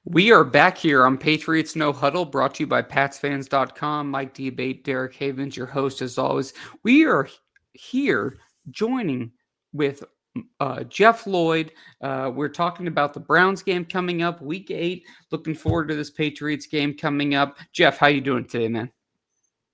We are back here on Patriots No Huddle, brought to you by PatsFans.com. Mike Debate, Derek Havens, your host as always. We are here joining with Jeff Lloyd. We're talking about the Browns game coming up, Week 8. Looking forward to this Patriots game coming up. Jeff, how you doing today, man?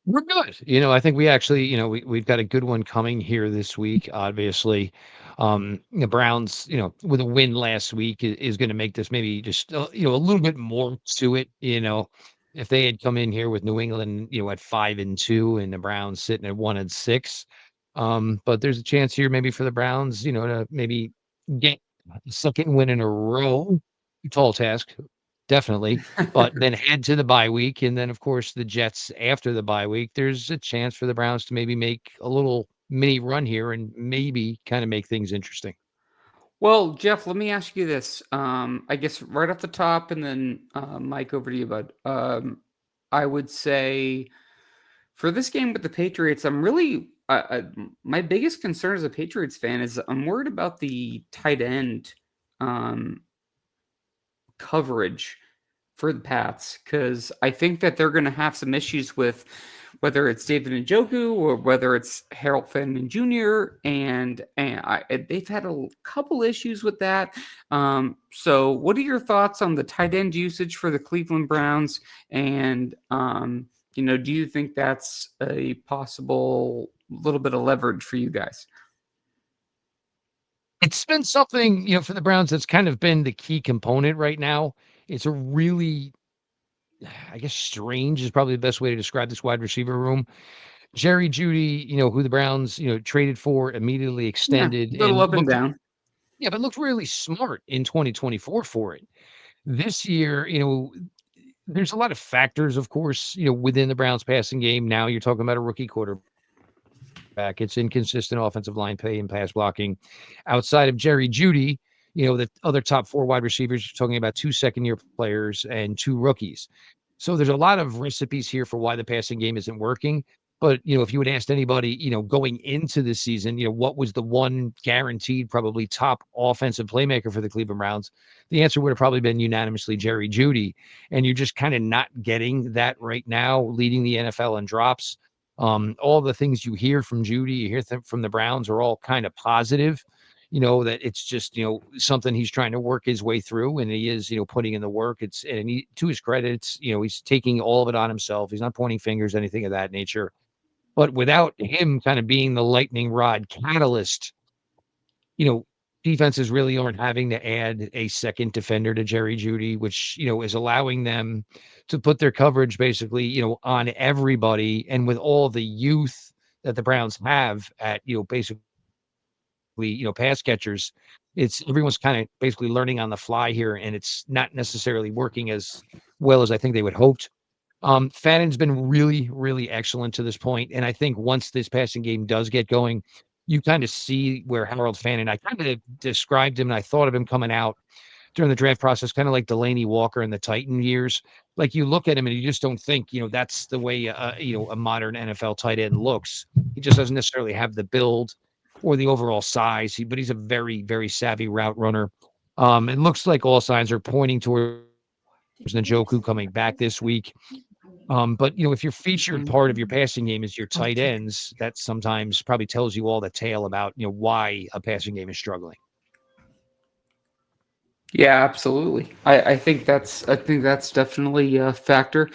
We're good. I think we actually, we've got a good one coming here this week. Obviously, the Browns, with a win last week is going to make this maybe just, a little bit more to it. If they had come in here with New England, at 5-2 and the Browns sitting at 1-6, but there's a chance here maybe for the Browns, to maybe get a second win in a row. Tall task, definitely. But then head to the bye week, and then, of course, the Jets after the bye week. There's a chance for the Browns to maybe make a little mini run here and maybe kind of make things interesting. Well, Jeff, let me ask you this. I guess right off the top, and then Mike, over to you, bud. I would say for this game with the Patriots, I'm really my biggest concern as a Patriots fan is I'm worried about the tight end um, coverage for the Pats because I think that they're going to have some issues with whether it's David Njoku or whether it's Harold Fenton Jr. They've had a couple issues with that. So, what are your thoughts on the tight end usage for the Cleveland Browns? And do you think that's a possible little bit of leverage for you guys? It's been something, for the Browns that's kind of been the key component right now. It's a really, I guess, strange is probably the best way to describe this wide receiver room. Jerry Judy, who the Browns, traded for, immediately Yeah, extended little and up and looked, down. yeah, but looked really smart in 2024 for it. This year, there's a lot of factors, of course, within the Browns passing game. Now you're talking about a rookie quarterback. It's inconsistent offensive line play and pass blocking. Outside of Jerry Judy, the other top four wide receivers, you're talking about two second-year players and two rookies. So there's a lot of recipes here for why the passing game isn't working. But, if you had asked anybody, going into the season, what was the one guaranteed, probably top offensive playmaker for the Cleveland Browns? The answer would have probably been unanimously Jerry Judy. And you're just kind of not getting that right now, leading the NFL in drops. All the things you hear from Judy, you hear from the Browns are all kind of positive. That it's just something he's trying to work his way through, and he is putting in the work. To his credit, he's taking all of it on himself. He's not pointing fingers, anything of that nature. But without him kind of being the lightning rod catalyst, you know, defenses really aren't having to add a second defender to Jerry Judy, which, is allowing them to put their coverage basically, on everybody. And with all the youth that the Browns have at, basically, pass catchers, it's everyone's kind of basically learning on the fly here, and it's not necessarily working as well as I think they would hoped. Fannon's been really, really excellent to this point, and I think once this passing game does get going, you kind of see where Harold Fannin. I kind of described him, and I thought of him coming out during the draft process, kind of like Delaney Walker in the Titan years. Like you look at him, and you just don't think, that's the way a modern NFL tight end looks. He just doesn't necessarily have the build or the overall size. But he's a very, very savvy route runner. It looks like all signs are pointing towards Njoku coming back this week. But if your featured part of your passing game is your tight ends, that sometimes probably tells you all the tale about why a passing game is struggling. Yeah, absolutely. I think that's definitely a factor.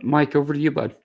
Mike, over to you, bud.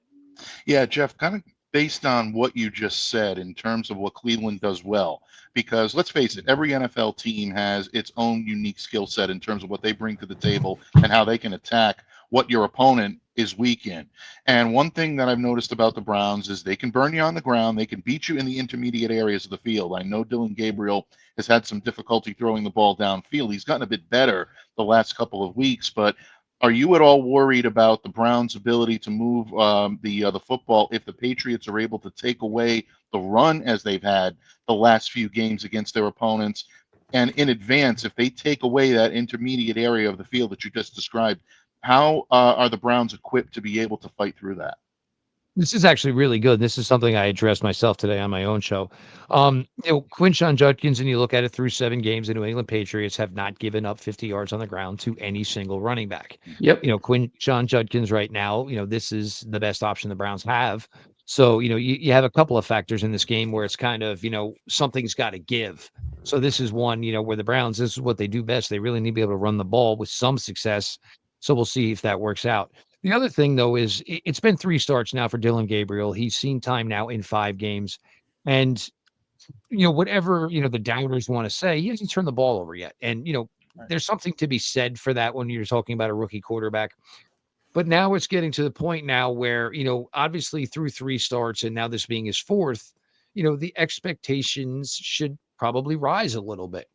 Yeah, Jeff, kind of based on what you just said in terms of what Cleveland does well, because let's face it, every NFL team has its own unique skill set in terms of what they bring to the table and how they can attack what your opponent is weak in. And one thing that I've noticed about the Browns is they can burn you on the ground, they can beat you in the intermediate areas of the field. I know Dylan Gabriel has had some difficulty throwing the ball downfield. He's gotten a bit better the last couple of weeks, but are you at all worried about the Browns' ability to move the football if the Patriots are able to take away the run as they've had the last few games against their opponents? And in advance, if they take away that intermediate area of the field that you just described, how are the Browns equipped to be able to fight through that? This is actually really good. This is something I addressed myself today on my own show. Quinshon Judkins, and you look at it through 7 games, the New England Patriots have not given up 50 yards on the ground to any single running back. Yep. Quinshon Judkins right now, this is the best option the Browns have. So, you have a couple of factors in this game where it's kind of, something's got to give. So this is one, where the Browns, this is what they do best. They really need to be able to run the ball with some success. So we'll see if that works out. The other thing, though, is it's been 3 starts now for Dillon Gabriel. He's seen time now in 5 games. And, whatever, the doubters want to say, he hasn't turned the ball over yet. And, there's something to be said for that when you're talking about a rookie quarterback. But now it's getting to the point now where, obviously through 3 starts and now this being his 4th, the expectations should probably rise a little bit.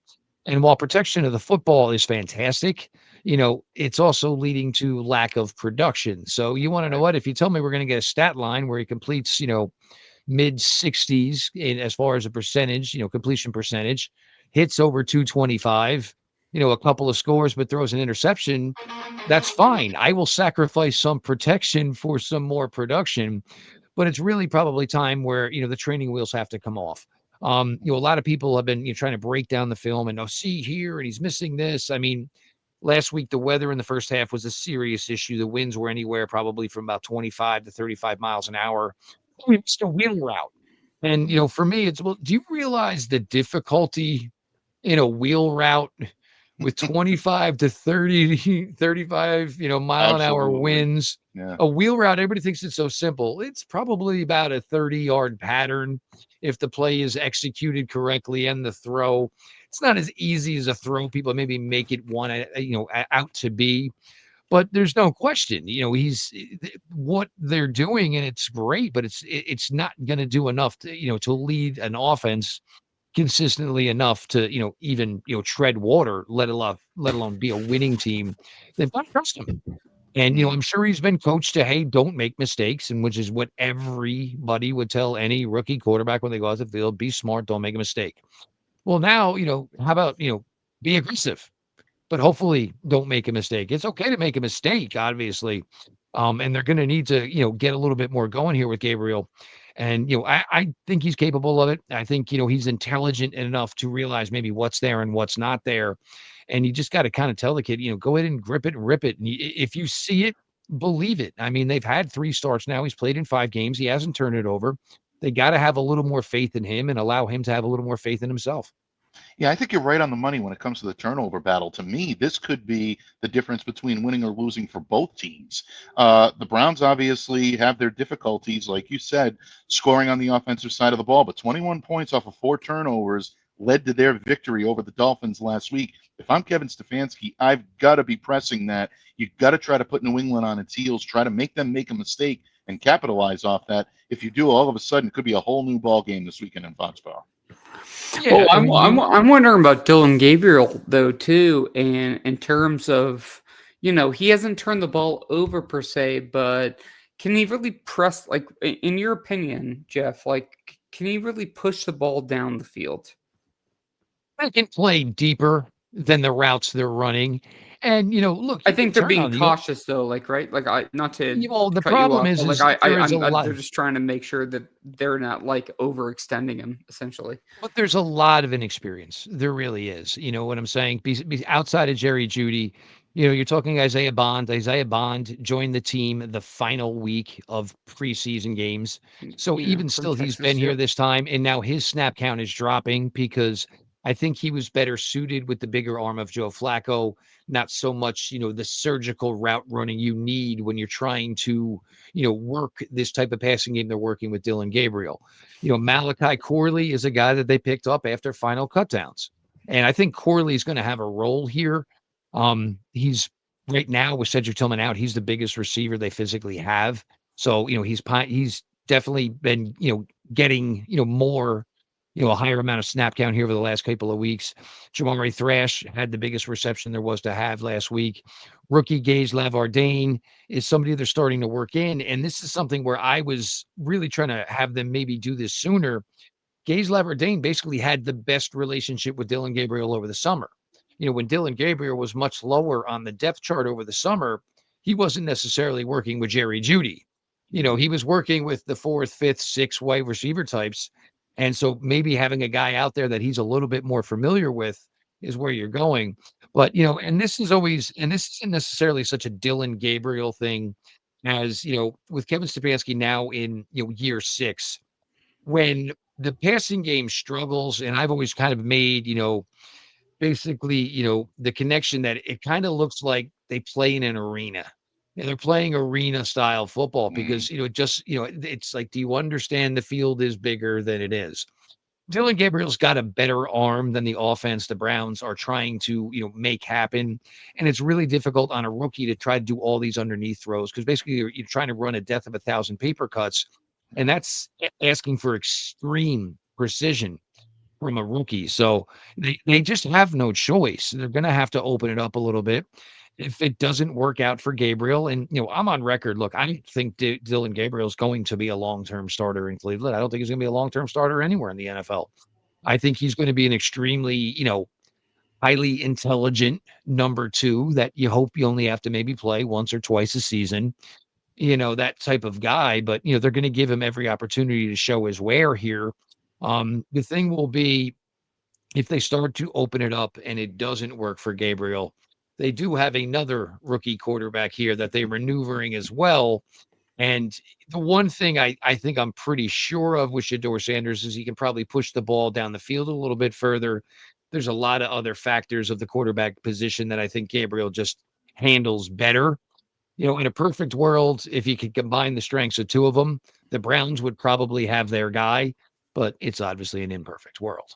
And while protection of the football is fantastic, it's also leading to lack of production. So you want to know Right. what? If you tell me we're going to get a stat line where he completes, mid 60s in as far as a percentage, completion percentage, hits over 225, a couple of scores, but throws an interception, that's fine. I will sacrifice some protection for some more production, but it's really probably time where, the training wheels have to come off. A lot of people have been trying to break down the film and see here, and he's missing this. I mean, last week, the weather in the first half was a serious issue. The winds were anywhere probably from about 25 to 35 miles an hour. It's a wheel route. And, for me, it's, well, do you realize the difficulty in a wheel route with 25 to 30, 35, mile an hour Absolutely. winds? Yeah. A wheel route, everybody thinks it's so simple. It's probably about a 30-yard pattern if the play is executed correctly and the throw. It's not as easy as a throw people maybe make it one, out to be. But there's no question, he's what they're doing, and it's great, but it's not going to do enough to, to lead an offense consistently enough to, even, tread water, let alone be a winning team. They've got to trust him. And, Mm. I'm sure he's been coached to, hey, don't make mistakes, and which is what everybody would tell any rookie quarterback when they go out the field, be smart, don't make a mistake. Well, now, how about, be aggressive, but hopefully don't make a mistake. It's okay to make a mistake, obviously. And they're going to need to, get a little bit more going here with Gabriel. And, I think he's capable of it. I think, he's intelligent enough to realize maybe what's there and what's not there. And you just got to kind of tell the kid, go ahead and grip it and rip it. And if you see it, believe it. I mean, they've had 3 starts now. He's played in 5 games. He hasn't turned it over. They got to have a little more faith in him and allow him to have a little more faith in himself. Yeah, I think you're right on the money when it comes to the turnover battle. To me, this could be the difference between winning or losing for both teams. The Browns obviously have their difficulties, like you said, scoring on the offensive side of the ball, but 21 points off of 4 turnovers led to their victory over the Dolphins last week. If I'm Kevin Stefanski, I've got to be pressing that. You've got to try to put New England on its heels, try to make them make a mistake and capitalize off that. If you do, all of a sudden, it could be a whole new ball game this weekend in Foxborough. Yeah. Oh, I I'm mean, I'm I'm wondering about Dylan Gabriel though too, and in terms of he hasn't turned the ball over per se, but can he really press like in your opinion, Jeff? Like, can he really push the ball down the field? they can play deeper than the routes they're running. And, look, I you can think they're turn being on the cautious though, like right, like I not to the cut you problem off, is but like is there is a they're lot, just trying to make sure that they're not like overextending him essentially. but there's a lot of inexperience. There really is. You know what I'm saying? Outside of Jerry Judy, you're talking Isaiah Bond. Isaiah Bond joined the team the final week of preseason games. So Yeah, even from still, he's been Texas. here Yep. this time, and now his snap count is dropping because I think he was better suited with the bigger arm of Joe Flacco, not so much, the surgical route running you need when you're trying to, work this type of passing game they're working with Dylan Gabriel. Malachi Corley is a guy that they picked up after final cutdowns. And I think Corley is going to have a role here. He's right now with Cedric Tillman out, he's the biggest receiver they physically have. So, he's definitely been, getting, more, a higher amount of snap count here over the last couple of weeks. Jamari Thrash had the biggest reception there was to have last week. Rookie Gage Lavardane is somebody they're starting to work in. And this is something where I was really trying to have them maybe do this sooner. Gage Lavardane basically had the best relationship with Dylan Gabriel over the summer. When Dylan Gabriel was much lower on the depth chart over the summer, he wasn't necessarily working with Jerry Judy. He was working with the fourth, fifth, sixth wide receiver types. And so maybe having a guy out there that he's a little bit more familiar with is where you're going. But, and this isn't necessarily such a Dylan Gabriel thing as, with Kevin Stefanski now in, year six, when the passing game struggles, and I've always kind of made, basically, the connection that it kind of looks like they play in an arena. And they're playing arena style football Mm. because, it's like, do you understand the field is bigger than it is? Dylan Gabriel's got a better arm than the offense the Browns are trying to, make happen. And it's really difficult on a rookie to try to do all these underneath throws because basically you're trying to run a death of a thousand paper cuts. And that's asking for extreme precision from a rookie. So they just have no choice. They're going to have to open it up a little bit. If it doesn't work out for Gabriel, and I'm on record. Look, I think Dylan Gabriel is going to be a long-term starter in Cleveland. I don't think he's going to be a long-term starter anywhere in the NFL. I think he's going to be an extremely, highly intelligent number two that you hope you only have to maybe play once or twice a season. That type of guy. But they're going to give him every opportunity to show his wear here. The thing will be if they start to open it up and it doesn't work for Gabriel, they do have another rookie quarterback here that they're maneuvering as well. And the one thing I think I'm pretty sure of with Shador Sanders is he can probably push the ball down the field a little bit further. There's a lot of other factors of the quarterback position that I think Gabriel just handles better. In a perfect world, if you could combine the strengths of two of them, the Browns would probably have their guy, but it's obviously an imperfect world.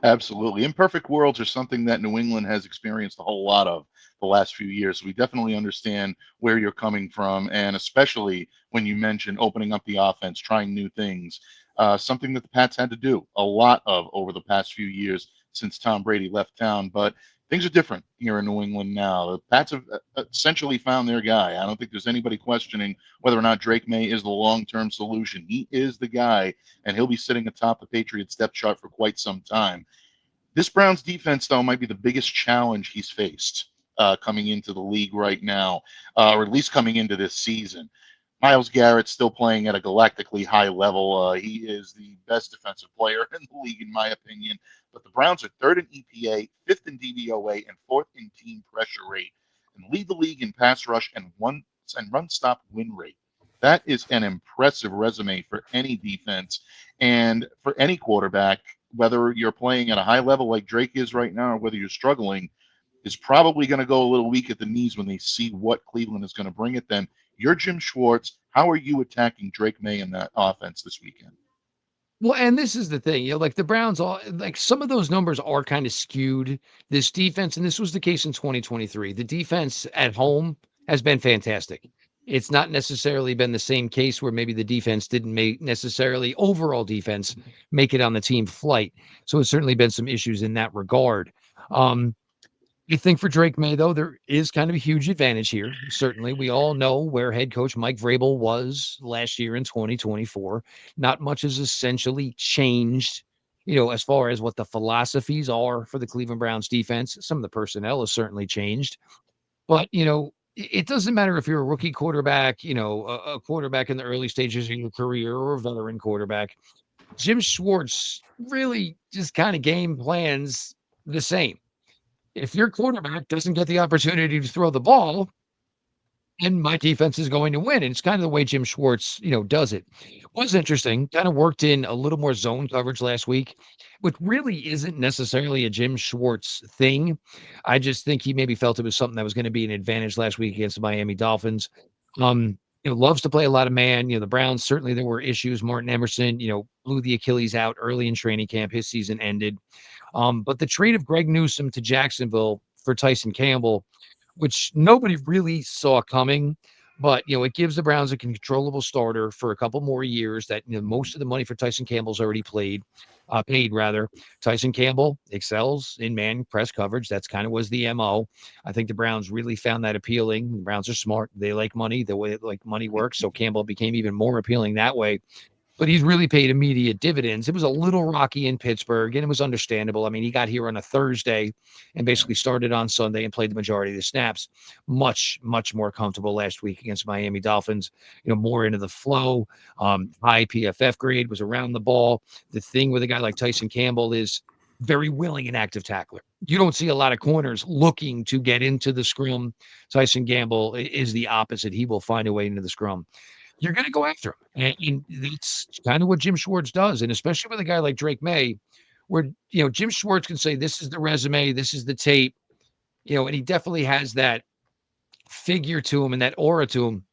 Absolutely. Imperfect worlds are something that New England has experienced a whole lot of the last few years. We definitely understand where you're coming from, and especially when you mention opening up the offense, trying new things, something that the Pats had to do a lot of over the past few years since Tom Brady left town. But things are different here in New England now. The Pats have essentially found their guy. I don't think there's anybody questioning whether or not Drake May is the long-term solution. He is the guy, and he'll be sitting atop the Patriots depth chart for quite some time. This Browns defense, though, might be the biggest challenge he's faced coming into the league right now, or at least coming into this season. Myles Garrett's still playing at a galactically high level. He is the best defensive player in the league, in my opinion. But the Browns are third in EPA, fifth in DVOA, and fourth in team pressure rate, and lead the league in pass rush and run stop win rate. That is an impressive resume for any defense and for any quarterback, whether you're playing at a high level like Drake is right now, or whether you're struggling, is probably going to go a little weak at the knees when they see what Cleveland is going to bring at them. You're Jim Schwartz. How are you attacking Drake May in that offense this weekend? Well, and this is the thing, like the Browns, all like some of those numbers are kind of skewed. This defense, and this was the case in 2023. The defense at home has been fantastic. It's not necessarily been the same case where maybe the defense didn't make necessarily overall defense make it on the team flight. So it's certainly been some issues in that regard. Um, I think for Drake May, though, there is kind of a huge advantage here. Certainly, we all know where head coach Mike Vrabel was last year in 2024. Not much has essentially changed, as far as what the philosophies are for the Cleveland Browns defense. Some of the personnel has certainly changed. But, it doesn't matter if you're a rookie quarterback, a quarterback in the early stages of your career or a veteran quarterback. Jim Schwartz really just kind of game plans the same. If your quarterback doesn't get the opportunity to throw the ball, and my defense is going to win. And it's kind of the way Jim Schwartz, does it. Was interesting. Kind of worked in a little more zone coverage last week, which really isn't necessarily a Jim Schwartz thing. I just think he maybe felt it was something that was going to be an advantage last week against the Miami Dolphins. Loves to play a lot of man. The Browns, certainly there were issues. Martin Emerson, blew the Achilles out early in training camp. His season ended. But the trade of Greg Newsome to Jacksonville for Tyson Campbell, which nobody really saw coming, but it gives the Browns a controllable starter for a couple more years. That most of the money for Tyson Campbell's already paid rather. Tyson Campbell excels in man press coverage. That's kind of was the MO. I think the Browns really found that appealing. The Browns are smart. They like money, the way like money works. So Campbell became even more appealing that way. but he's really paid immediate dividends. It was a little rocky in Pittsburgh, and it was understandable. I mean, he got here on a Thursday and basically started on Sunday and played the majority of the snaps. Much, much more comfortable last week against Miami Dolphins. More into the flow. High PFF grade, was around the ball. The thing with a guy like Tyson Campbell is very willing and active tackler. You don't see a lot of corners looking to get into the scrum. Tyson Campbell is the opposite. He will find a way into the scrum. You're going to go after him. And that's kind of what Jim Schwartz does. And especially with a guy like Drake May, where, Jim Schwartz can say, this is the resume, this is the tape, and he definitely has that figure to him and that aura to him.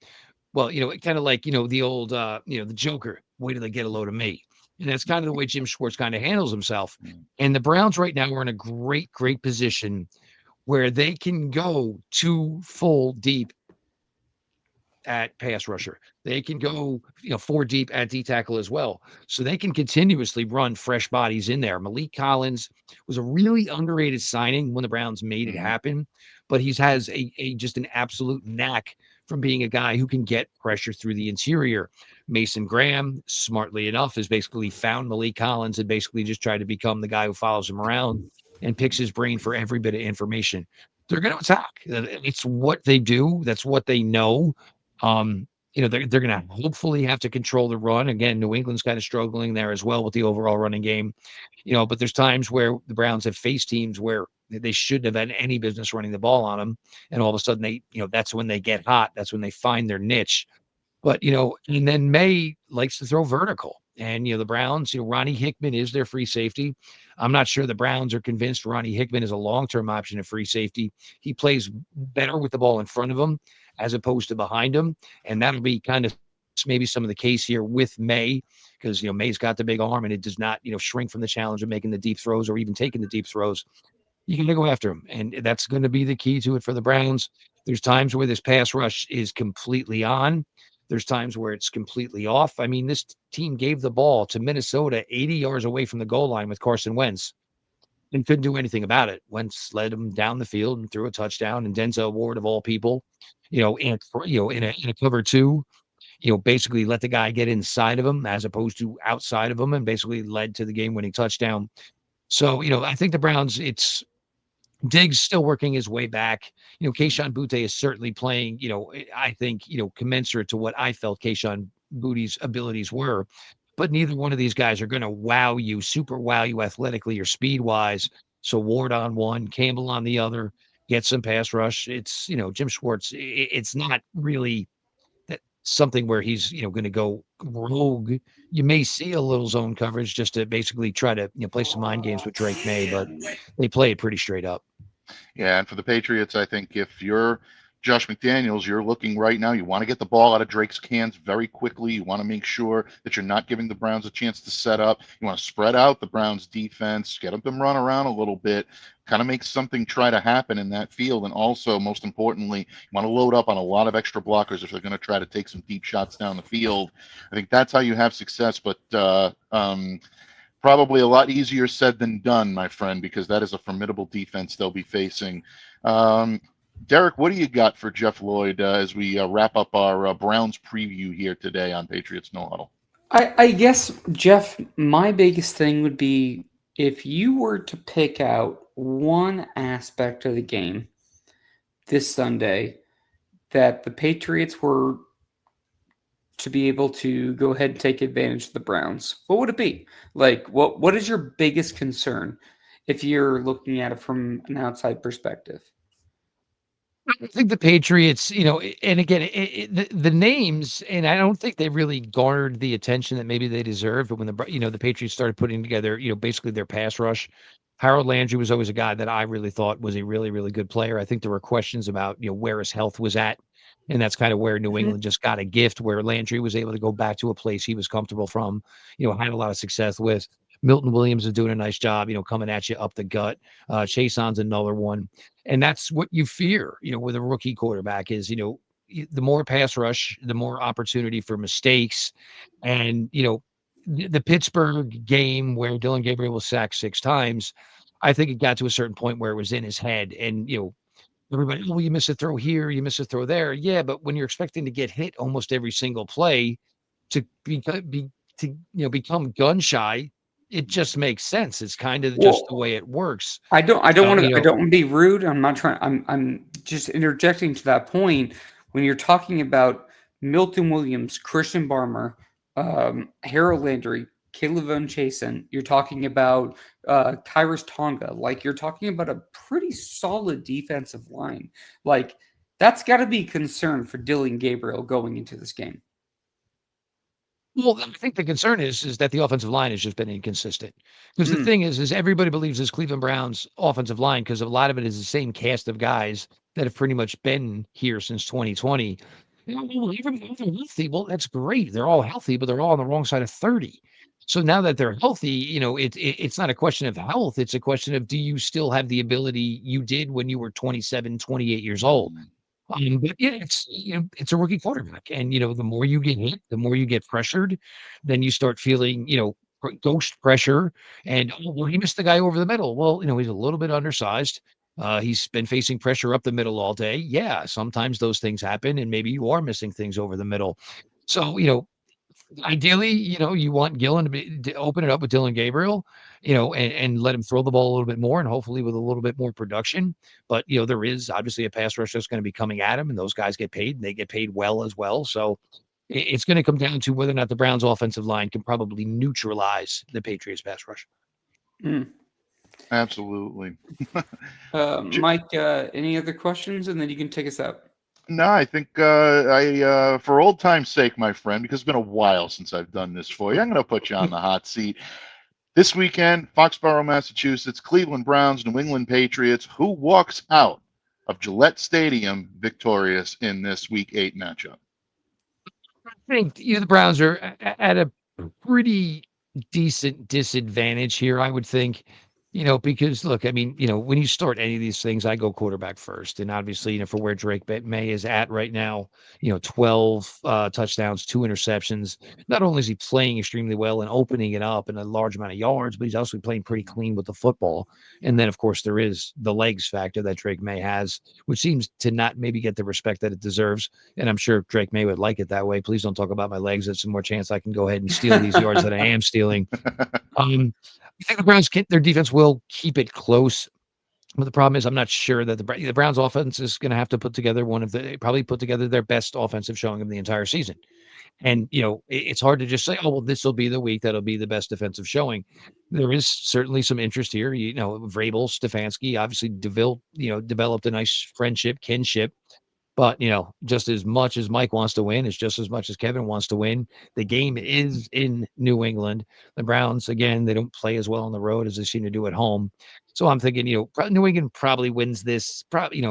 Well, kind of like, the old, the Joker, wait till they get a load of me. And that's kind of the way Jim Schwartz kind of handles himself. And the Browns right now are in a great, great position where they can go too full deep at pass rusher. They can go, 4 deep at D tackle as well. So they can continuously run fresh bodies in there. Malik Collins was a really underrated signing when the Browns made it happen, but he's has a just an absolute knack from being a guy who can get pressure through the interior. Mason Graham, smartly enough, has basically found Malik Collins and basically just tried to become the guy who follows him around and picks his brain for every bit of information. They're going to attack. It's what they do. That's what they know. They're gonna hopefully have to control the run. Again, New England's kind of struggling there as well with the overall running game. But there's times where the Browns have faced teams where they shouldn't have had any business running the ball on them, and all of a sudden that's when they get hot. That's when they find their niche. But, and then May likes to throw vertical. And, the Browns, Ronnie Hickman is their free safety. I'm not sure the Browns are convinced Ronnie Hickman is a long-term option at free safety. He plays better with the ball in front of him as opposed to behind him. And that'll be kind of maybe some of the case here with May, because, May's got the big arm and it does not, shrink from the challenge of making the deep throws or even taking the deep throws. You got to go after him. And that's going to be the key to it for the Browns. There's times where this pass rush is completely on. There's times where it's completely off. I mean, this team gave the ball to Minnesota 80 yards away from the goal line with Carson Wentz and couldn't do anything about it. Wentz led them down the field and threw a touchdown. And Denzel Ward, of all people, in a cover two, basically let the guy get inside of him as opposed to outside of him, and basically led to the game-winning touchdown. So, I think the Browns, it's Diggs still working his way back. Kayshon Boutte is certainly playing, I think, commensurate to what I felt Kayshon Boutte's abilities were. But neither one of these guys are going to super wow you athletically or speed wise. So Ward on one, Campbell on the other, get some pass rush. It's, Jim Schwartz, it's not really that something where he's, going to go rogue. You may see a little zone coverage just to basically try to, play some mind games with Drake May, but they play it pretty straight up. Yeah, and for the Patriots, I think if you're Josh McDaniels, you're looking right now, you want to get the ball out of Drake's hands very quickly. You want to make sure that you're not giving the Browns a chance to set up. You want to spread out the Browns defense, get them run around a little bit, kind of make something try to happen in that field. And also, most importantly, you want to load up on a lot of extra blockers if they're going to try to take some deep shots down the field. I think that's how you have success. But probably a lot easier said than done, my friend, because that is a formidable defense they'll be facing. Derek, what do you got for Jeff Lloyd as we wrap up our Browns preview here today on Patriots No Huddle? I guess, Jeff, my biggest thing would be if you were to pick out one aspect of the game this Sunday that the Patriots were to be able to go ahead and take advantage of the Browns, what would it be? Like, what is your biggest concern if you're looking at it from an outside perspective? I think the Patriots, and again, the names, and I don't think they really garnered the attention that maybe they deserved. But when the Patriots started putting together, basically their pass rush, Harold Landry was always a guy that I really thought was a really, really good player. I think there were questions about, where his health was at. And that's kind of where New England just got a gift, where Landry was able to go back to a place he was comfortable from, had a lot of success with. Milton Williams is doing a nice job, coming at you up the gut. Chase On's another one. And that's what you fear, with a rookie quarterback is, the more pass rush, the more opportunity for mistakes. And, the Pittsburgh game where Dylan Gabriel was sacked 6 times, I think it got to a certain point where it was in his head. And, everybody, well, you miss a throw here, you miss a throw there. Yeah, but when you're expecting to get hit almost every single play to be to become gun shy, it just makes sense. It's kind of just the Well, way it works. I don't So, want to I don't want to be rude. I'm not trying. I'm just interjecting to that point. When you're talking about Milton Williams, Christian Barmer, Harold Landry, Caleb Van Chasen, you're talking about Kyrus Tonga. Like you're talking about a pretty solid defensive line. Like that's got to be a concern for Dylan Gabriel going into this game. well, I think the concern is that the offensive line has just been inconsistent. Because the Mm, thing is Everybody believes this Cleveland Browns offensive line, because a lot of it is the same cast of guys that have pretty much been here since 2020. Well, everybody's healthy. Well, that's great. They're all healthy, but they're all on the wrong side of 30. So now that they're healthy, it's not a question of health. It's a question of, do you still have the ability you did when you were 27, 28 years old? But yeah, it's a rookie quarterback, and the more you get hit, the more you get pressured, then you start feeling ghost pressure. And oh, well, he missed the guy over the middle. Well, he's a little bit undersized. He's been facing pressure up the middle all day. Yeah, sometimes those things happen, and maybe you are missing things over the middle. So ideally, you want Gillen to open it up with Dylan Gabriel, and let him throw the ball a little bit more, and hopefully with a little bit more production. But there is obviously a pass rush that's going to be coming at him, and those guys get paid, and they get paid well as well. So it's going to come down to whether or not the Browns' offensive line can probably neutralize the Patriots' pass rush. mm. Absolutely. Mike, any other questions, and then you can take us out. No, I think for old time's sake, my friend, because it's been a while since I've done this for you, I'm going to put you on the hot seat. This weekend, Foxborough, Massachusetts, Cleveland Browns, New England Patriots. Who walks out of Gillette Stadium victorious in this Week 8 matchup? I think the Browns are at a pretty decent disadvantage here, I would think. Because look, I mean, when you start any of these things, I go quarterback first. And obviously, for where Drake May is at right now, 12 touchdowns, 2 interceptions. Not only is he playing extremely well and opening it up in a large amount of yards, but he's also playing pretty clean with the football. And then, of course, there is the legs factor that Drake May has, which seems to not maybe get the respect that it deserves. And I'm sure Drake May would like it that way. Please don't talk about my legs. That's some more chance I can go ahead and steal these yards that I am stealing. I think the Browns their defense will keep it close. But the problem is, I'm not sure that the Browns offense is going to have to probably put together their best offensive showing of the entire season. And, it's hard to just say, oh, well, this will be the week that'll be the best defensive showing. There is certainly some interest here. Vrabel, Stefanski, obviously developed a nice friendship, kinship. But, just as much as Mike wants to win, it's just as much as Kevin wants to win. The game is in New England. The Browns, again, they don't play as well on the road as they seem to do at home. So I'm thinking, New England probably wins this. Probably,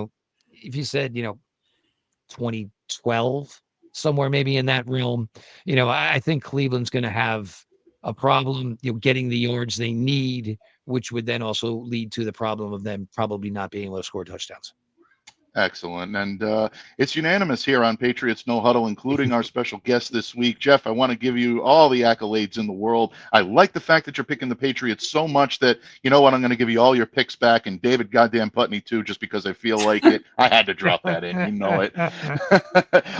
if you said, 2012, somewhere maybe in that realm, I think Cleveland's going to have a problem, getting the yards they need, which would then also lead to the problem of them probably not being able to score touchdowns. Excellent. And it's unanimous here on Patriots No Huddle, including our special guest this week. Jeff, I want to give you all the accolades in the world. I like the fact that you're picking the Patriots so much that, you know what, I'm going to give you all your picks back, and David goddamn Putney too, just because I feel like it. I had to drop that in. You know it.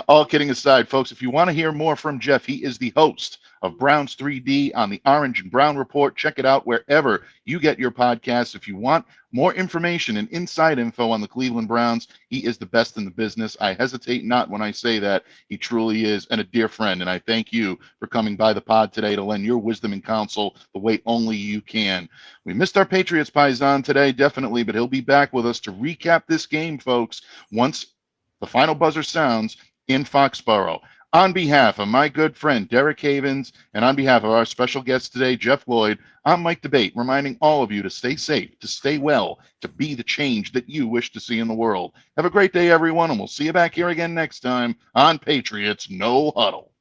All kidding aside, folks, if you want to hear more from Jeff, he is the host of Browns 3D on the Orange and Brown Report. Check it out wherever you get your podcasts. If you want more information and inside info on the Cleveland Browns, he is the best in the business. I hesitate not when I say that. He truly is, and a dear friend. And I thank you for coming by the pod today to lend your wisdom and counsel the way only you can. We missed our Patriots Paisan today, definitely, but he'll be back with us to recap this game, folks, once the final buzzer sounds in Foxborough. On behalf of my good friend Derek Havens and on behalf of our special guest today, Jeff Lloyd, I'm Mike Debate, reminding all of you to stay safe, to stay well, to be the change that you wish to see in the world. Have a great day, everyone, and we'll see you back here again next time on Patriots No Huddle.